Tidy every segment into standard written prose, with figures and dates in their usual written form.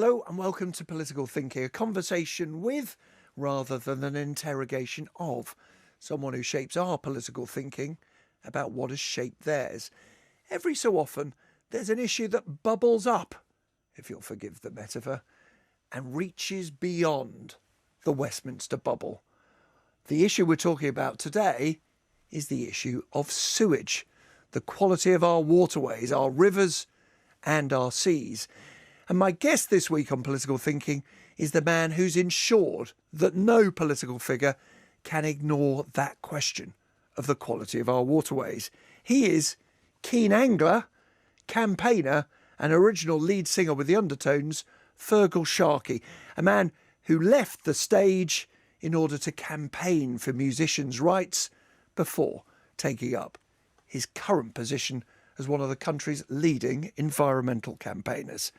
Hello and welcome to Political Thinking, a conversation with, rather than an interrogation of, someone who shapes our political thinking about what has shaped theirs. Every so often, there's an issue that bubbles up, if you'll forgive the metaphor, and reaches beyond the Westminster bubble. The issue we're talking about today is the issue of sewage, the quality of our waterways, our rivers and our seas. And my guest this week on Political Thinking is the man who's ensured that no political figure can ignore that question of the quality of our waterways. He is keen angler, campaigner and original lead singer with the Undertones, Feargal Sharkey, a man who left the stage in order to campaign for musicians' rights before taking up his current position as one of the country's leading environmental campaigners.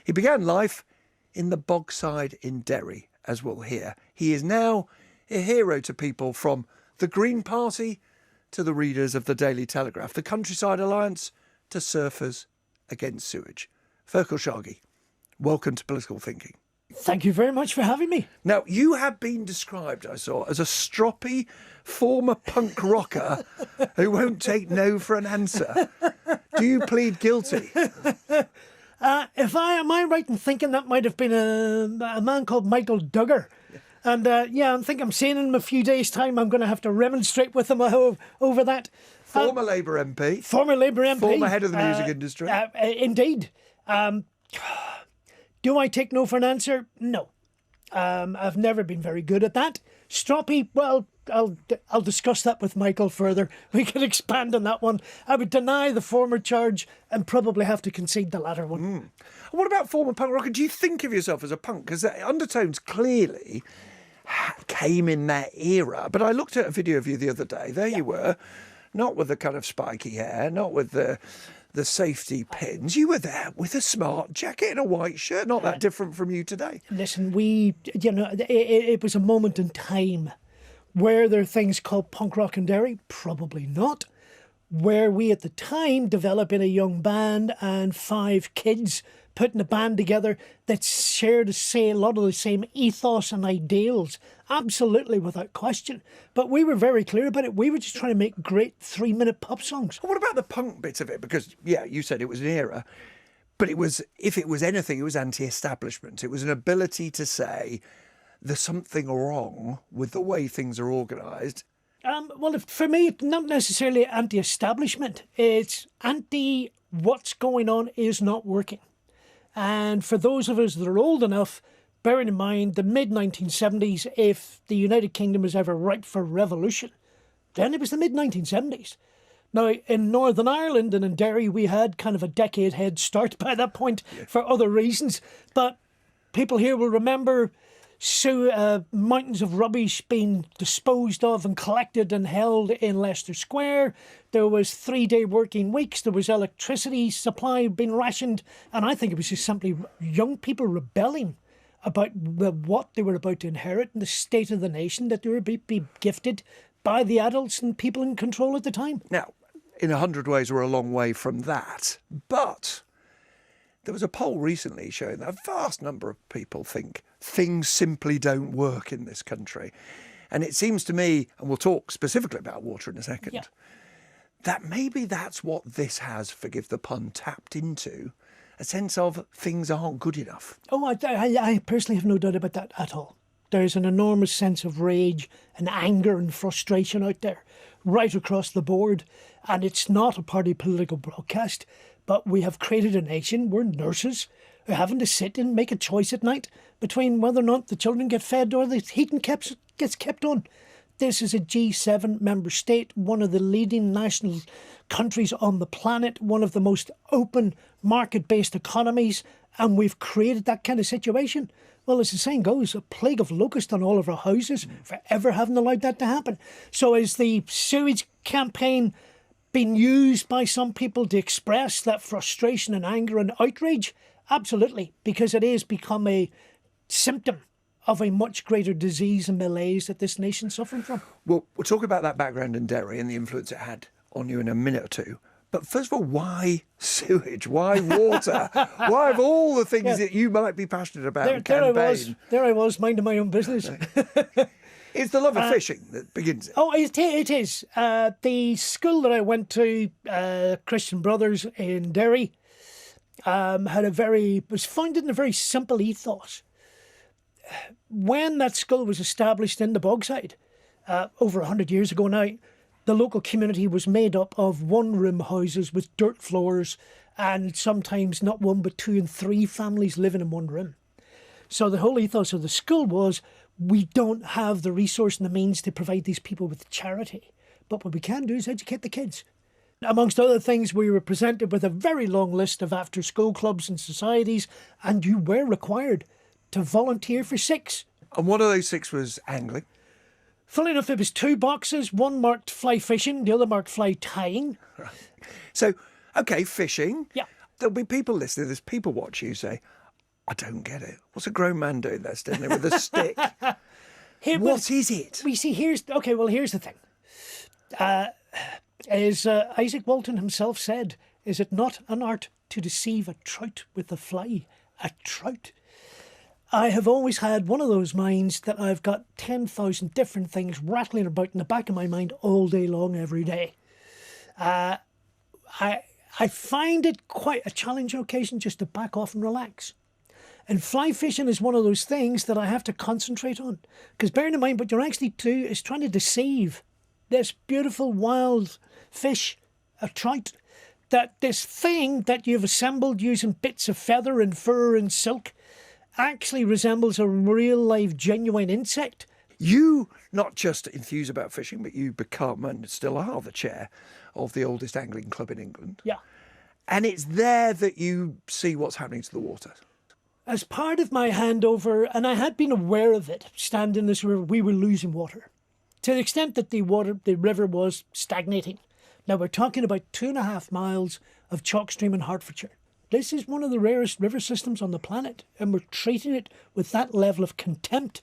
He began life in the Bogside in Derry, as we'll hear. He is now a hero to people from the Green Party to the readers of the Daily Telegraph, the Countryside Alliance to surfers against sewage. Feargal Sharkey, welcome to Political Thinking. Thank you very much for having me. Now, you have been described, I saw, as a stroppy former punk rocker who won't take no for an answer. Do you plead guilty? Am I right in thinking that might have been a man called Michael Duggar? And I think I'm seeing him in a few days' time. I'm going to have to remonstrate with him over that. Former Labour MP. Former Labour MP. Former head of the music industry. Indeed. Do I take no for an answer? No. I've never been very good at that. Stroppy, well, I'll discuss that with Michael further. We can expand on that one. I would deny the former charge and probably have to concede the latter one. What about former punk rocker? Do you think of yourself as a punk? Because the Undertones clearly came in that era. But I looked at a video of you the other day. There you were, not with the kind of spiky hair, not with the safety pins. You were there with a smart jacket and a white shirt, not that different from you today. Listen, it was a moment in time. Were there things called punk rock in Derry? Probably not. Were we at the time developing a young band and 5 kids putting a band together that shared a lot of the same ethos and ideals? Absolutely, without question. But we were very clear about it. We were just trying to make great 3-minute pop songs. What about the punk bit of it? Because, yeah, you said it was an era, but it was, if it was anything, it was anti-establishment. It was an ability to say there's something wrong with the way things are organised. Well, for me, it's not necessarily anti-establishment. It's anti-what's going on is not working. And for those of us that are old enough, bearing in mind the mid-1970s, if the United Kingdom was ever ripe for revolution, then it was the mid-1970s. Now, in Northern Ireland and in Derry, we had kind of a decade head start by that point for other reasons. But people here will remember mountains of rubbish being disposed of and collected and held in Leicester Square. There was 3-day working weeks. There was electricity supply being rationed. And I think it was just simply young people rebelling about what they were about to inherit and the state of the nation that they were be gifted by the adults and people in control at the time. Now, in 100 ways, we're a long way from that. But there was a poll recently showing that a vast number of people think things simply don't work in this country. And it seems to me, and we'll talk specifically about water in a second, that maybe that's what this has, forgive the pun, tapped into, a sense of things aren't good enough. Oh, I personally have no doubt about that at all. There's an enormous sense of rage and anger and frustration out there, right across the board. And it's not a party political broadcast, but we have created a nation. We're nurses who are having to sit and make a choice at night between whether or not the children get fed or the heating gets kept on. This is a G7 member state, one of the leading national countries on the planet, one of the most open market-based economies, and we've created that kind of situation. Well, as the saying goes, a plague of locusts on all of our houses for ever having allowed that to happen. So is the sewage campaign being used by some people to express that frustration and anger and outrage? Absolutely, because it has become a symptom of a much greater disease and malaise that this nation's suffering from. Well, we'll talk about that background in Derry and the influence it had on you in a minute or two. But first of all, why sewage? Why water? Why of all the things that you might be passionate about and campaign? There I was, minding my own business. It's the love of fishing that begins it. Oh, it is. The school that I went to, Christian Brothers in Derry, was founded in a very simple ethos. When that school was established in the Bogside, over 100 years ago now, the local community was made up of one-room houses with dirt floors, and sometimes not one but 2 and 3 families living in one room. So the whole ethos of the school was, we don't have the resource and the means to provide these people with charity, but what we can do is educate the kids. Amongst other things, we were presented with a very long list of after-school clubs and societies, and you were required to volunteer for 6. And one of those 6 was angling. Funnily enough, it was 2 boxes. One marked fly fishing, the other marked fly tying. Right. So, okay, fishing. Yeah. There'll be people listening, there's people watch you say, I don't get it. What's a grown man doing there, standing there with a stick? What is it? We see, here's the thing. As Isaac Walton himself said, is it not an art to deceive a trout with a fly? A trout. I have always had one of those minds that I've got 10,000 different things rattling about in the back of my mind all day long, every day. I find it quite a challenging occasion just to back off and relax. And fly fishing is one of those things that I have to concentrate on. Because bearing in mind, what you're actually doing is trying to deceive this beautiful wild fish, a trout, that this thing that you've assembled using bits of feather and fur and silk actually resembles a real live genuine insect. You not just enthuse about fishing, but you become and still are the chair of the oldest angling club in England. Yeah. And it's there that you see what's happening to the water. As part of my handover, and I had been aware of it, standing this river, we were losing water. To the extent that the river was stagnating. Now we're talking about 2.5 miles of chalk stream in Hertfordshire. This is one of the rarest river systems on the planet, and we're treating it with that level of contempt.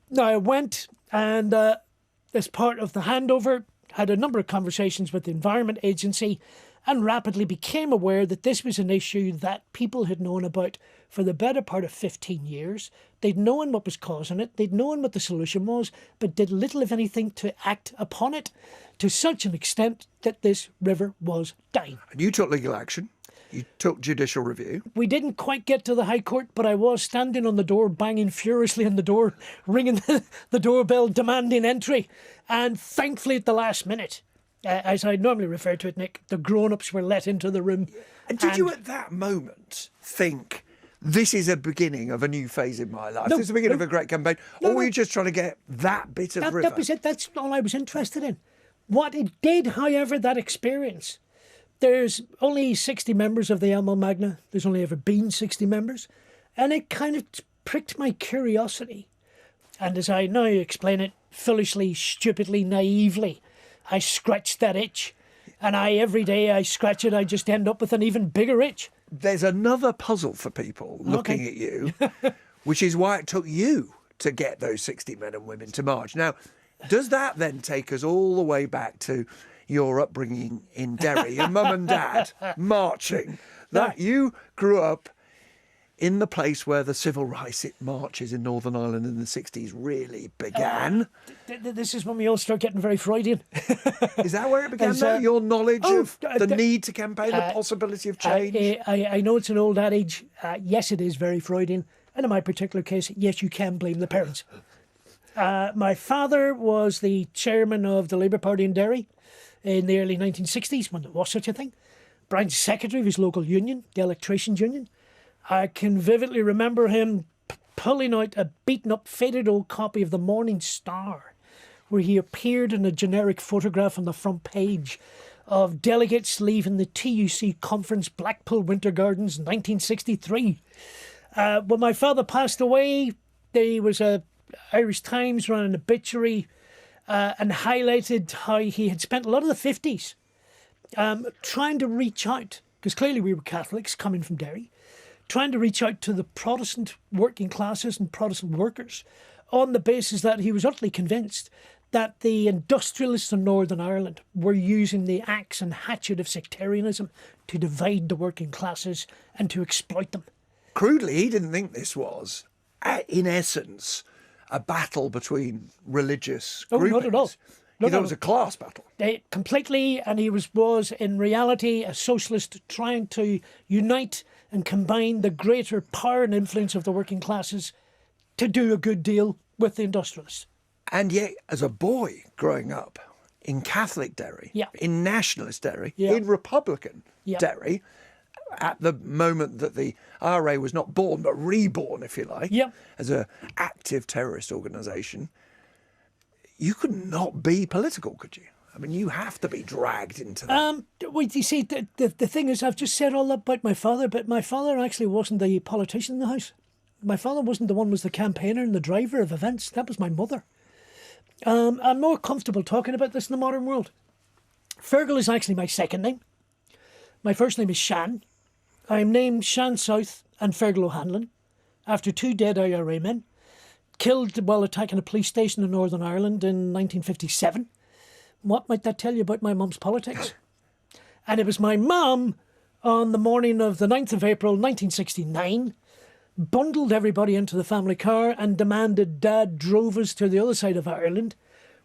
Now I went and, as part of the handover, had a number of conversations with the Environment Agency and rapidly became aware that this was an issue that people had known about for the better part of 15 years. They'd known what was causing it, they'd known what the solution was, but did little, if anything, to act upon it to such an extent that this river was dying. And you took legal action. You took judicial review. We didn't quite get to the High Court, but I was standing on the door, banging furiously on the door, ringing the doorbell, demanding entry. And thankfully at the last minute, as I normally refer to it, Nick, the grown-ups were let into the room. And did you at that moment think, this is a beginning of a new phase in my life? This is the beginning of a great campaign? Or were you just trying to get that bit of river? That was it. That's all I was interested in. What it did, however, that experience, there's only 60 members of the Alma Magna. There's only ever been 60 members. And it kind of pricked my curiosity. And as I now explain it, foolishly, stupidly, naively, I scratched that itch. And every day I scratch it, I just end up with an even bigger itch. There's another puzzle for people looking at you, which is why it took you to get those 60 men and women to march. Now, does that then take us all the way back to your upbringing in Derry, your mum and dad marching, that you grew up in the place where the civil rights marches in Northern Ireland in the 60s really began? This is when we all start getting very Freudian. Is that where it began, though? Your knowledge of the need to campaign, the possibility of change? I know it's an old adage. Yes, it is very Freudian. And in my particular case, yes, you can blame the parents. My father was the chairman of the Labour Party in Derry in the early 1960s, when there was such a thing. Branch secretary of his local union, the Electricians Union. I can vividly remember him pulling out a beaten-up, faded old copy of the Morning Star, where he appeared in a generic photograph on the front page of delegates leaving the TUC conference Blackpool Winter Gardens in 1963. When my father passed away, there was a Irish Times ran an obituary and highlighted how he had spent a lot of the 50s trying to reach out, because clearly we were Catholics coming from Derry, trying to reach out to the Protestant working classes and Protestant workers on the basis that he was utterly convinced that the industrialists in Northern Ireland were using the axe and hatchet of sectarianism to divide the working classes and to exploit them. Crudely, he didn't think this was, in essence, a battle between religious groupings. Not at all. He thought it was a class battle. Completely, and he was in reality a socialist trying to unite and combine the greater power and influence of the working classes to do a good deal with the industrialists. And yet, as a boy growing up in Catholic Derry, Yeah. in nationalist Derry, Yeah. in Republican Yeah. Derry, at the moment that the IRA was not born, but reborn, if you like, Yeah. as an active terrorist organisation, you could not be political, could you? I mean, you have to be dragged into that. Well, you see, the thing is, I've just said all that about my father, but my father actually wasn't the politician in the house. My father wasn't the one who was the campaigner and the driver of events. That was my mother. I'm more comfortable talking about this in the modern world. Feargal is actually my second name. My first name is Shan. I'm named Shan South and Feargal O'Hanlon after two dead IRA men killed while attacking a police station in Northern Ireland in 1957. What might that tell you about my mum's politics? And it was my mum on the morning of the 9th of April 1969 bundled everybody into the family car and demanded Dad drove us to the other side of Ireland,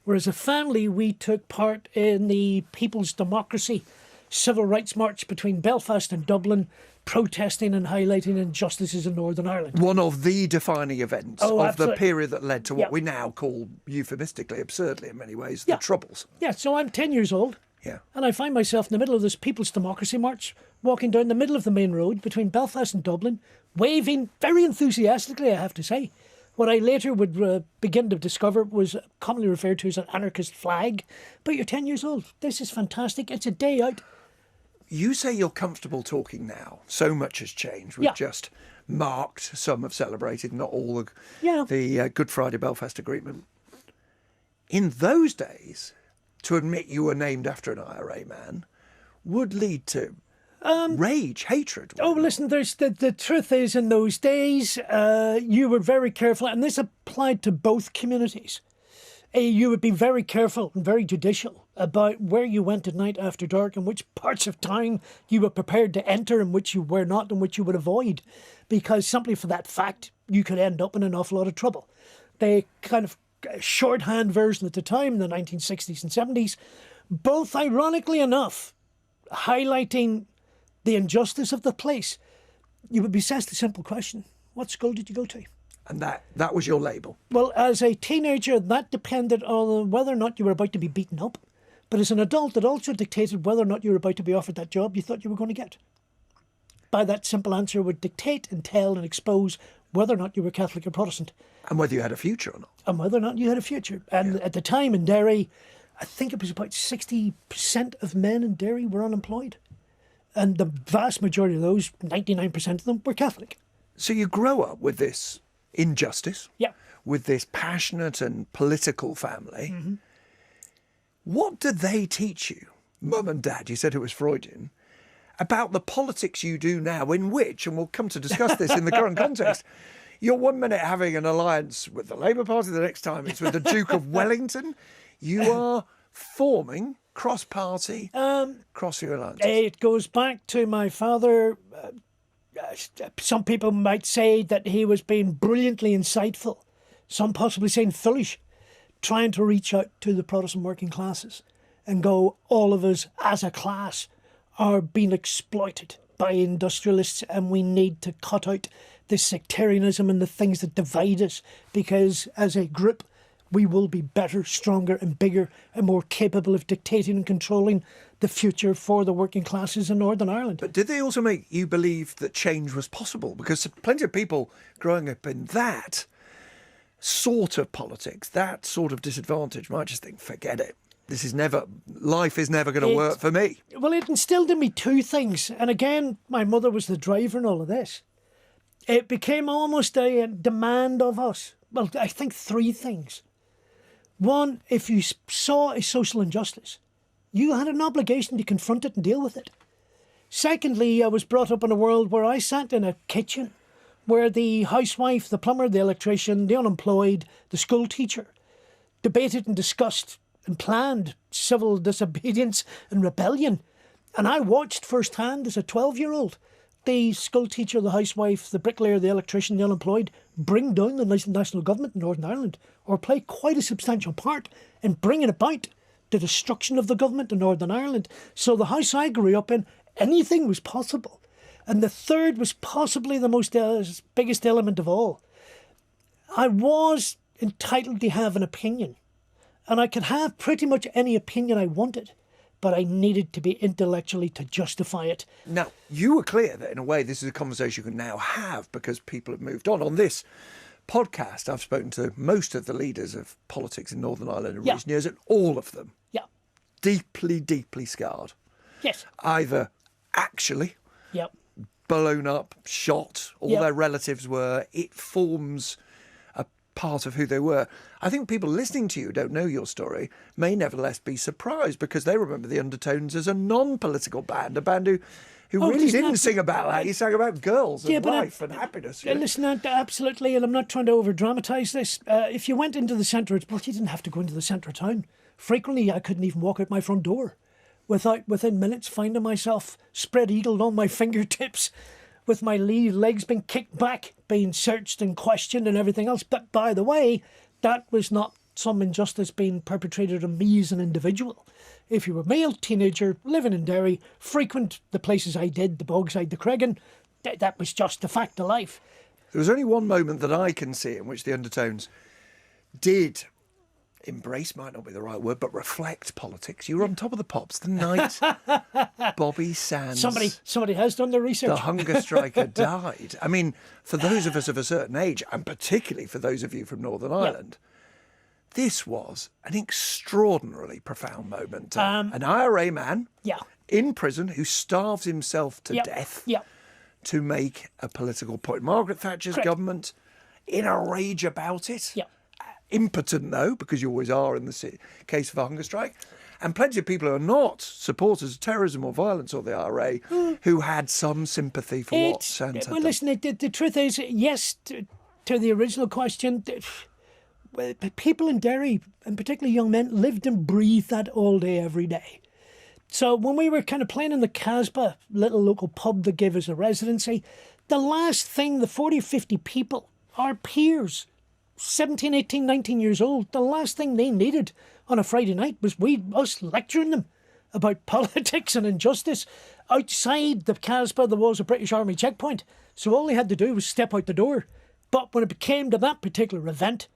where as a family we took part in the People's Democracy Civil Rights March between Belfast and Dublin, protesting and highlighting injustices in Northern Ireland. One of the defining events of absolutely. the period that led to what Yeah. we now call, euphemistically, absurdly in many ways, Yeah. the Troubles. Yeah, so I'm 10 years old. Yeah. And I find myself in the middle of this People's Democracy March, walking down the middle of the main road between Belfast and Dublin, waving very enthusiastically, I have to say. What I later would begin to discover was commonly referred to as an anarchist flag. But you're 10 years old. This is fantastic. It's a day out. You say you're comfortable talking now. So much has changed. We've Yeah. just marked, some have celebrated, not all, Yeah. the Good Friday Belfast Agreement. In those days, to admit you were named after an IRA man would lead to rage, hatred. Oh, listen, the truth is, in those days, you were very careful, and this applied to both communities. You would be very careful and very judicial about where you went at night after dark and which parts of town you were prepared to enter and which you were not and which you would avoid, because simply for that fact, you could end up in an awful lot of trouble. The kind of shorthand version at the time, in the 1960s and 70s, both ironically enough, highlighting the injustice of the place, you would be asked the simple question, what school did you go to? And that was your label. Well, as a teenager, that depended on whether or not you were about to be beaten up. But as an adult, it also dictated whether or not you were about to be offered that job you thought you were going to get. By that simple answer would dictate and tell and expose whether or not you were Catholic or Protestant. And whether you had a future or not. And whether or not you had a future. And at the time in Derry, I think it was about 60% of men in Derry were unemployed. And the vast majority of those, 99% of them, were Catholic. So you grow up with this injustice, Yeah. with this passionate and political family. Mm-hmm. What did they teach you, Mum and Dad, you said it was Freudian, about the politics you do now, in which, and we'll come to discuss this in the current context, you're 1 minute having an alliance with the Labour Party, the next time it's with the Duke of Wellington. You are forming cross-party, cross-your alliances. It goes back to my father. Some people might say that he was being brilliantly insightful, some possibly saying foolish, trying to reach out to the Protestant working classes and go, all of us as a class are being exploited by industrialists and we need to cut out this sectarianism and the things that divide us, because as a group we will be better, stronger and bigger and more capable of dictating and controlling the future for the working classes in Northern Ireland. But did they also make you believe that change was possible? Because plenty of people growing up in that sort of politics, that sort of disadvantage, might just think, forget it. Life is never going to work for me. Well, it instilled in me two things. And again, my mother was the driver in all of this. It became almost a demand of us. Well, I think three things. One, if you saw a social injustice, you had an obligation to confront it and deal with it. Secondly, I was brought up in a world where I sat in a kitchen where the housewife, the plumber, the electrician, the unemployed, the school teacher, debated and discussed and planned civil disobedience and rebellion. And I watched firsthand as a 12-year-old the school teacher, the housewife, the bricklayer, the electrician, the unemployed bring down the national government in Northern Ireland, or play quite a substantial part in bringing about the destruction of the government in Northern Ireland. So the house I grew up in, anything was possible. And the third was possibly the most biggest element of all. I was entitled to have an opinion, and I could have pretty much any opinion I wanted, but I needed to be intellectually to justify it. Now, you were clear that in a way this is a conversation you can now have because people have moved on. On this podcast, I've spoken to most of the leaders of politics in Northern Ireland in recent years, and all of them deeply, deeply scarred. Yes. Either actually blown up, shot, all their relatives were. It forms a part of who they were. I think people listening to you who don't know your story may nevertheless be surprised because they remember the Undertones as a non-political band, a band who really didn't sing about that. He sang about girls and life and happiness. Listen, absolutely, and I'm not trying to over-dramatise this. If you went into the centre, well, you didn't have to go into the centre of town. Frequently, I couldn't even walk out my front door without, within minutes, finding myself spread-eagled on my fingertips with my legs being kicked back, being searched and questioned and everything else. But by the way, that was not some injustice being perpetrated on me as an individual. If you were a male teenager living in Derry, frequent the places I did, the Bogside, the Cregan, that was just the fact of life. There was only one moment that I can see in which the Undertones did embrace, might not be the right word, but reflect politics. You were on Top of the Pops the night Bobby Sands, somebody has done their research, the hunger striker, died. I mean, for those of us of a certain age, and particularly for those of you from Northern Ireland, this was an extraordinarily profound moment. An IRA man in prison who starves himself to death to make a political point. Margaret Thatcher's government in a rage about it. Impotent, though, because you always are in the case of a hunger strike. And plenty of people who are not supporters of terrorism or violence or the IRA who had some sympathy for what Santa did. Well, listen, the truth is, yes, to the original question, people in Derry, and particularly young men, lived and breathed that all day, every day. So when we were kind of playing in the Casbah, little local pub that gave us a residency, the last thing the 40 or 50 people, our peers, 17, 18, 19 years old, the last thing they needed on a Friday night was us lecturing them about politics and injustice. Outside the Casbah, there was a British Army checkpoint, so all they had to do was step out the door. But when it came to that particular event,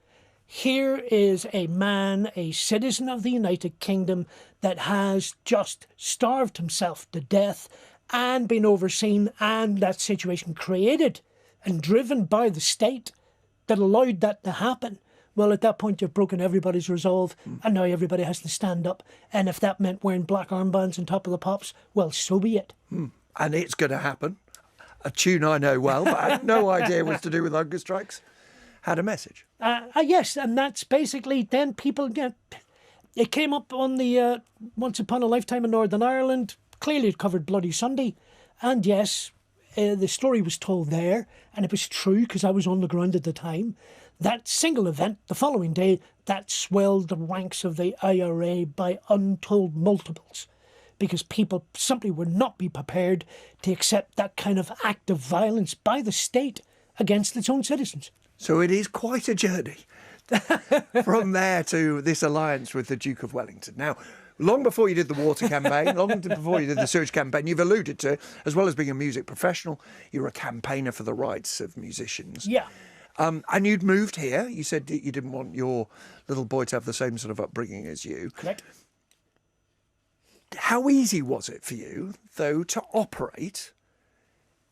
here is a man, a citizen of the United Kingdom, that has just starved himself to death and been overseen, and that situation created and driven by the state that allowed that to happen. Well, at that point, you've broken everybody's resolve, and now everybody has to stand up. And if that meant wearing black armbands on Top of the Pops, well, so be it. And it's going to happen. A tune I know well, but I had no idea was to do with hunger strikes, had a message. Yes, and that's basically then people it came up on the Once Upon a Lifetime in Northern Ireland. Clearly it covered Bloody Sunday. And yes, the story was told there, and it was true because I was on the ground at the time. That single event, the following day, that swelled the ranks of the IRA by untold multiples, because people simply would not be prepared to accept that kind of act of violence by the state against its own citizens. So it is quite a journey from there to this alliance with the Duke of Wellington. Now, long before you did the water campaign, long before you did the sewage campaign, you've alluded to, as well as being a music professional, you're a campaigner for the rights of musicians. Yeah. And you'd moved here. You said that you didn't want your little boy to have the same sort of upbringing as you. Correct. How easy was it for you, though, to operate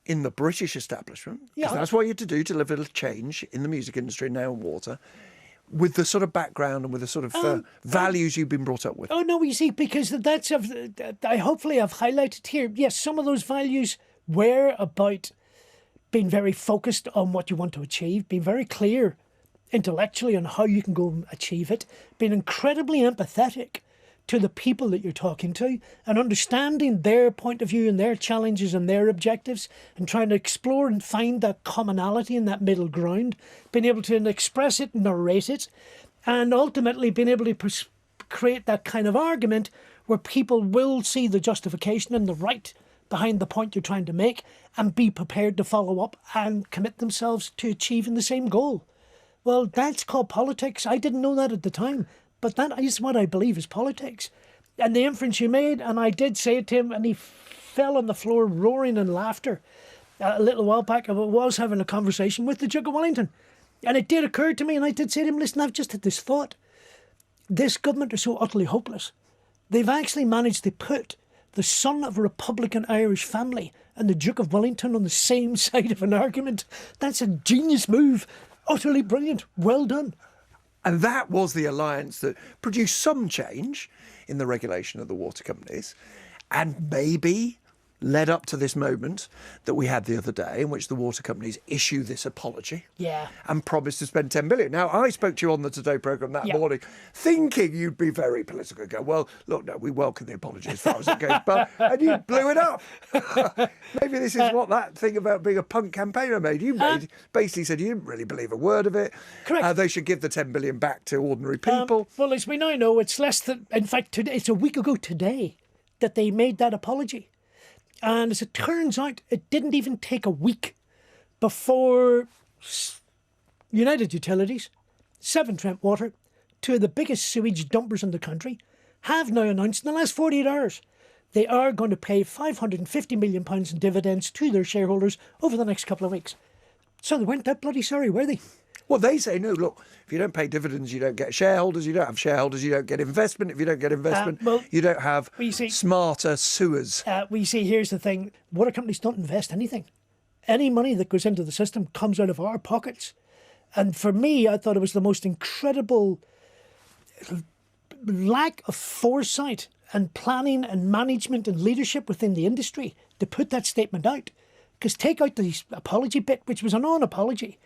in the British establishment? Because that's what you had to do to deliver a change in the music industry now in water, with the sort of background and with the sort of values you've been brought up with. Oh, no, you see, because that's, I hopefully have highlighted here. Yes, some of those values were about being very focused on what you want to achieve, being very clear intellectually on how you can go and achieve it, being incredibly empathetic to the people that you're talking to and understanding their point of view and their challenges and their objectives and trying to explore and find that commonality in that middle ground, being able to express it, narrate it, and ultimately being able to create that kind of argument where people will see the justification and the right behind the point you're trying to make and be prepared to follow up and commit themselves to achieving the same goal. Well, that's called politics. I didn't know that at the time, but that is what I believe is politics. And the inference you made, and I did say it to him, and he fell on the floor roaring in laughter a little while back. I was having a conversation with the Duke of Wellington, and it did occur to me, and I did say to him, listen, I've just had this thought. This government is so utterly hopeless. They've actually managed to put the son of a Republican Irish family and the Duke of Wellington on the same side of an argument. That's a genius move. Utterly brilliant. Well done. And that was the alliance that produced some change in the regulation of the water companies and maybe led up to this moment that we had the other day in which the water companies issue this apology and promise to spend 10 billion. Now, I spoke to you on the Today programme that morning thinking you'd be very political and go, well, look, no, we welcome the apology as far as it goes, but and you blew it up. Maybe this is what that thing about being a punk campaigner made. You basically said you didn't really believe a word of it. Correct. They should give the 10 billion back to ordinary people. Well, as we now know, it's less than, in fact, today, it's a week ago today that they made that apology. And as it turns out, it didn't even take a week before United Utilities, Severn Trent Water, two of the biggest sewage dumpers in the country, have now announced in the last 48 hours they are going to pay £550 million in dividends to their shareholders over the next couple of weeks. So they weren't that bloody sorry, were they? Well, they say, no, look, if you don't pay dividends, you don't get shareholders. You don't have shareholders, you don't get investment. If you don't get investment, you don't have smarter sewers. Here's the thing. Water companies don't invest anything. Any money that goes into the system comes out of our pockets. And for me, I thought it was the most incredible lack of foresight and planning and management and leadership within the industry to put that statement out. Because take out the apology bit, which was a non-apology.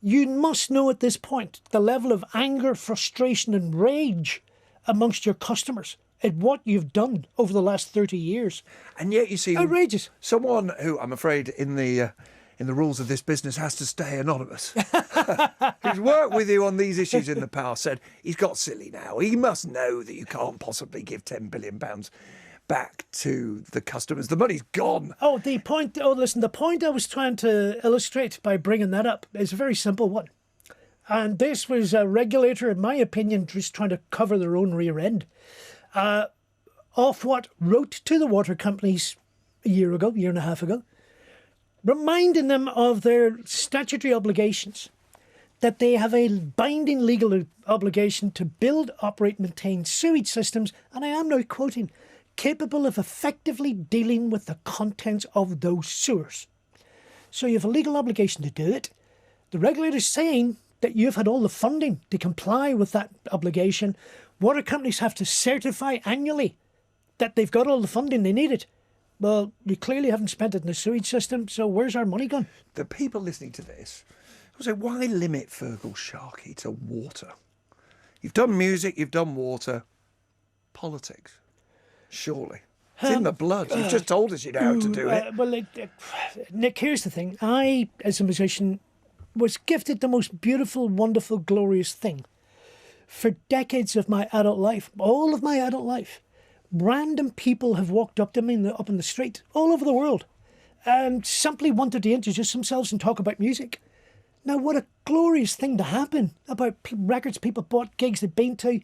You must know at this point the level of anger, frustration and rage amongst your customers at what you've done over the last 30 years. And yet you see... outrageous. Someone who, I'm afraid, in the rules of this business has to stay anonymous, who's worked with you on these issues in the past, said he's got silly now. He must know that you can't possibly give £10 billion back to the customers. The money's gone. The point I was trying to illustrate by bringing that up is a very simple one. And this was a regulator, in my opinion, just trying to cover their own rear end. Ofwat wrote to the water companies a year and a half ago, reminding them of their statutory obligations, that they have a binding legal obligation to build, operate, maintain sewage systems, and I am now quoting, capable of effectively dealing with the contents of those sewers. So you have a legal obligation to do it. The regulator's saying that you've had all the funding to comply with that obligation. Water companies have to certify annually that they've got all the funding they needed. Well, you clearly haven't spent it in the sewage system, so where's our money gone? The people listening to this will say, why limit Feargal Sharkey to water? You've done music, you've done water. Politics. Surely. It's in the blood. You've just told us you know how to do it. Nick, here's the thing. I, as a musician, was gifted the most beautiful, wonderful, glorious thing. For decades of my adult life, all of my adult life, random people have walked up to me up in the street, all over the world, and simply wanted to introduce themselves and talk about music. Now, what a glorious thing to happen about records people bought, gigs they've been to.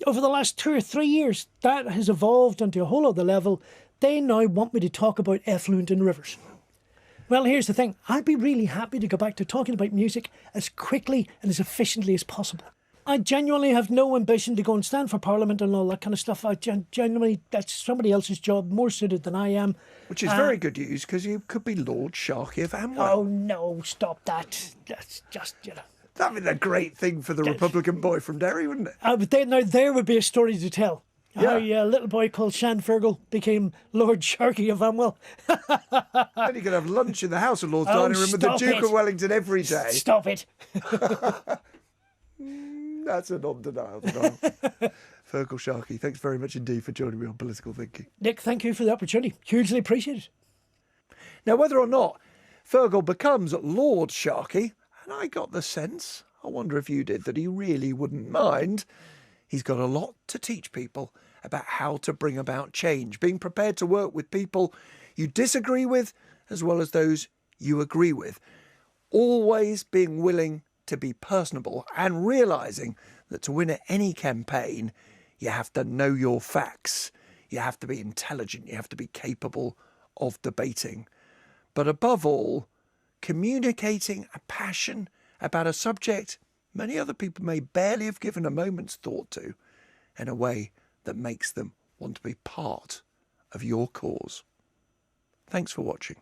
Over the last 2 or 3 years, that has evolved onto a whole other level. They now want me to talk about effluent in rivers. Well, here's the thing. I'd be really happy to go back to talking about music as quickly and as efficiently as possible. I genuinely have no ambition to go and stand for Parliament and all that kind of stuff. I genuinely, that's somebody else's job, more suited than I am. Which is very good news, because you could be Lord Sharkey of Amwell. Oh, no, stop that. That's just, That'd be the great thing for the Republican boy from Derry, wouldn't it? Now, there would be a story to tell. How a little boy called Shan Feargal became Lord Sharkey of Amwell. Then you could have lunch in the House of Lords dining room with the Duke of Wellington every day. Stop it. That's an undeniable denial. Feargal Sharkey, thanks very much indeed for joining me on Political Thinking. Nick, thank you for the opportunity. Hugely appreciated. Now, whether or not Feargal becomes Lord Sharkey, and I got the sense I wonder if you did, that he really wouldn't mind. He's got a lot to teach people about how to bring about change, being prepared to work with people you disagree with as well as those you agree with. Always being willing to be personable and realising that to win at any campaign, you have to know your facts. You have to be intelligent. You have to be capable of debating. But above all, communicating a passion about a subject many other people may barely have given a moment's thought to, in a way that makes them want to be part of your cause. Thanks for watching.